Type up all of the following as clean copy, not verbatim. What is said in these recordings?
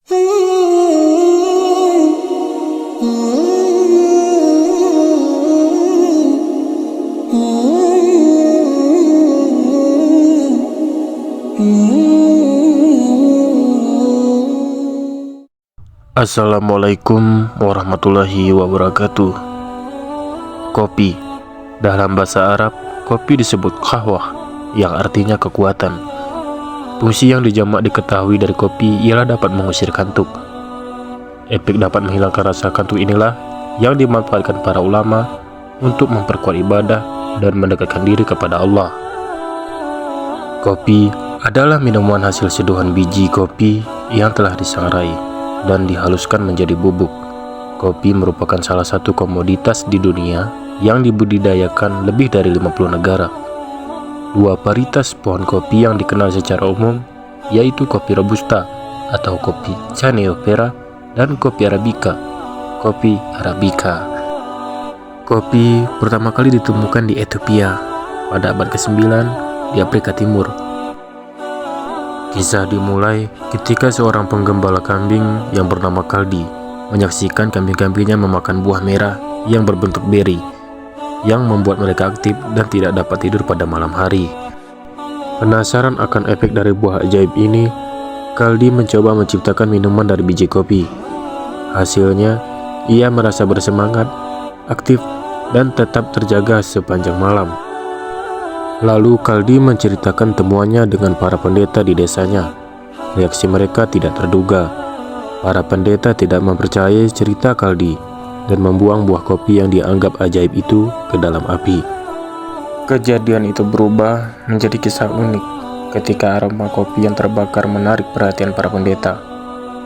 Assalamualaikum warahmatullahi wabarakatuh. Kopi. Dalam bahasa Arab, kopi disebut qahwah, yang artinya kekuatan. Fungsi yang dijamak diketahui dari kopi ialah dapat mengusir kantuk. Efek dapat menghilangkan rasa kantuk inilah yang dimanfaatkan para ulama untuk memperkuat ibadah dan mendekatkan diri kepada Allah. Kopi adalah minuman hasil seduhan biji kopi yang telah disangrai dan dihaluskan menjadi bubuk. Kopi merupakan salah satu komoditas di dunia yang dibudidayakan lebih dari 50 negara. Dua varietas pohon kopi yang dikenal secara umum yaitu kopi robusta atau kopi caneopera dan kopi arabica. Kopi pertama kali ditemukan di Ethiopia pada abad ke-9 di Afrika Timur. Kisah dimulai ketika seorang penggembala kambing yang bernama Kaldi menyaksikan kambing-kambingnya memakan buah merah yang berbentuk beri yang membuat mereka aktif dan tidak dapat tidur pada malam hari. Penasaran akan efek dari buah ajaib ini, Kaldi mencoba menciptakan minuman dari biji kopi. Hasilnya, ia merasa bersemangat, aktif, dan tetap terjaga sepanjang malam. Lalu Kaldi menceritakan temuannya dengan para pendeta di desanya. Reaksi mereka tidak terduga. Para pendeta tidak mempercayai cerita Kaldi dan membuang buah kopi yang dianggap ajaib itu ke dalam api. Kejadian itu berubah menjadi kisah unik ketika aroma kopi yang terbakar menarik perhatian para pendeta.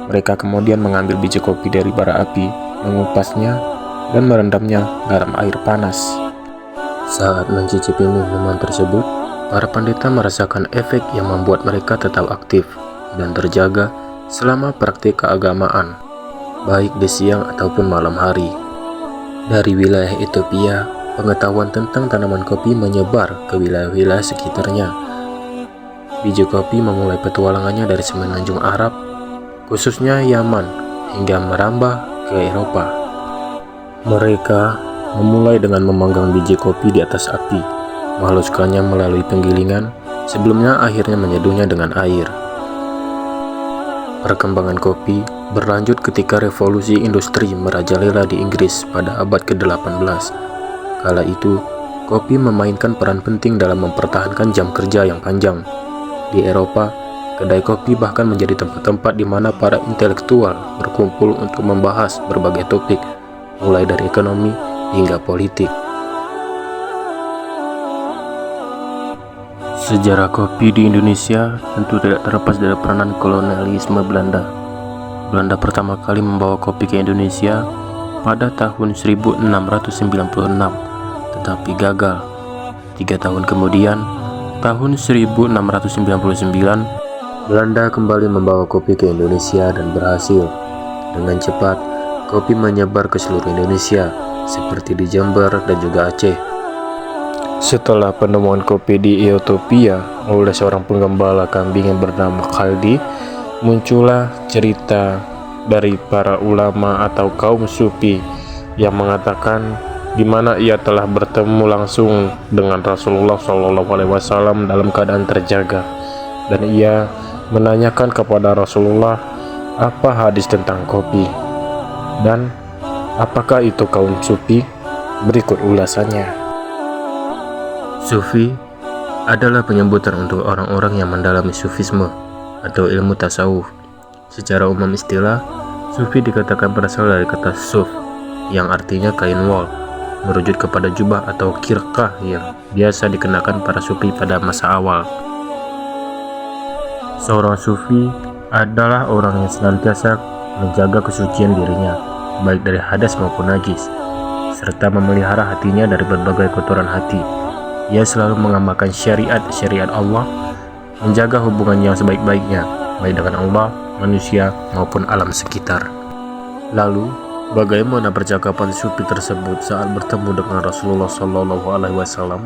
Mereka kemudian mengambil biji kopi dari bara api, mengupasnya, dan merendamnya dalam air panas. Saat mencicipi minuman tersebut, para pendeta merasakan efek yang membuat mereka tetap aktif dan terjaga selama praktik keagamaan, baik di siang ataupun malam hari. Dari wilayah Ethiopia, pengetahuan tentang tanaman kopi menyebar ke wilayah-wilayah sekitarnya. Biji kopi memulai petualangannya dari semenanjung Arab, khususnya Yaman, hingga merambah ke Eropa. Mereka memulai dengan memanggang biji kopi di atas api, menghaluskannya melalui penggilingan, sebelumnya akhirnya menyeduhnya dengan air. Perkembangan kopi berlanjut ketika revolusi industri merajalela di Inggris pada abad ke-18. Kala itu, kopi memainkan peran penting dalam mempertahankan jam kerja yang panjang. Di Eropa, kedai kopi bahkan menjadi tempat-tempat di mana para intelektual berkumpul untuk membahas berbagai topik, mulai dari ekonomi hingga politik. Sejarah kopi di Indonesia tentu tidak terlepas dari peranan kolonialisme Belanda. Belanda pertama kali membawa kopi ke Indonesia pada tahun 1696, tetapi gagal. 3 tahun kemudian, tahun 1699, Belanda kembali membawa kopi ke Indonesia dan berhasil. Dengan cepat, kopi menyebar ke seluruh Indonesia, seperti di Jember dan juga Aceh. Setelah penemuan kopi di Ethiopia oleh seorang penggembala kambing yang bernama Kaldi, muncullah cerita dari para ulama atau kaum sufi yang mengatakan di mana ia telah bertemu langsung dengan Rasulullah SAW dalam keadaan terjaga, dan ia menanyakan kepada Rasulullah apa hadis tentang kopi dan apakah itu kaum sufi. Berikut ulasannya. Sufi adalah penyebutan untuk orang-orang yang mendalami sufisme atau ilmu tasawuf. Secara umum istilah, sufi dikatakan berasal dari kata suf yang artinya kain wol, merujuk kepada jubah atau kirqah yang biasa dikenakan para sufi pada masa awal. Seorang sufi adalah orang yang senantiasa menjaga kesucian dirinya, baik dari hadas maupun najis, serta memelihara hatinya dari berbagai kotoran hati. Ia selalu mengamalkan syariat Allah, menjaga hubungan yang sebaik-baiknya, baik dengan Allah, manusia, maupun alam sekitar. Lalu, bagaimana percakapan sufi tersebut saat bertemu dengan Rasulullah SAW?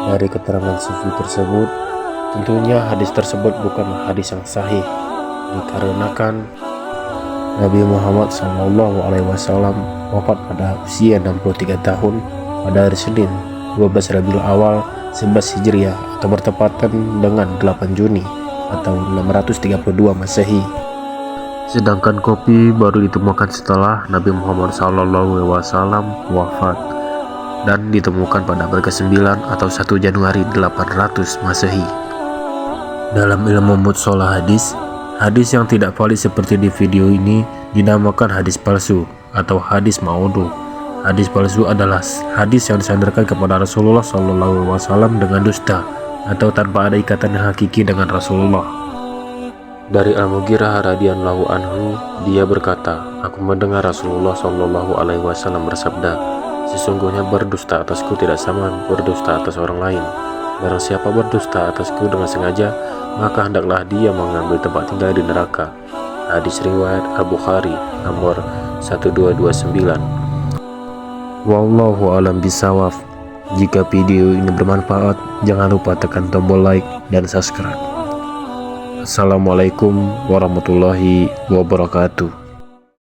Dari keterangan Sufi tersebut, tentunya hadis tersebut bukan hadis yang sahih, dikarenakan Nabi Muhammad SAW wafat pada usia 63 tahun pada hari Senin 12 Rabiul Awal 11 Hijriah atau bertepatan dengan 8 Juni atau 632 Masehi. Sedangkan kopi baru ditemukan setelah Nabi Muhammad SAW wafat dan ditemukan pada abad ke-9 atau 1 Januari 800 Masehi. Dalam ilmu mutsalah hadis, hadis yang tidak valid seperti di video ini dinamakan hadis palsu atau hadis maudhu. Hadis palsu adalah hadis yang disandarkan kepada Rasulullah SAW dengan dusta atau tanpa ada ikatan yang hakiki dengan Rasulullah. Dari Al-Mughirah radhiyallahu anhu, dia berkata, "Aku mendengar Rasulullah SAW bersabda, sesungguhnya berdusta atasku tidak sama berdusta atas orang lain. Barang siapa berdusta atasku dengan sengaja, maka hendaklah dia mengambil tempat tinggal di neraka." Hadis riwayat Al-Bukhari nomor 1229. Wallahu alam bisawab. Jika video ini bermanfaat, jangan lupa tekan tombol like dan subscribe. Assalamualaikum warahmatullahi wabarakatuh.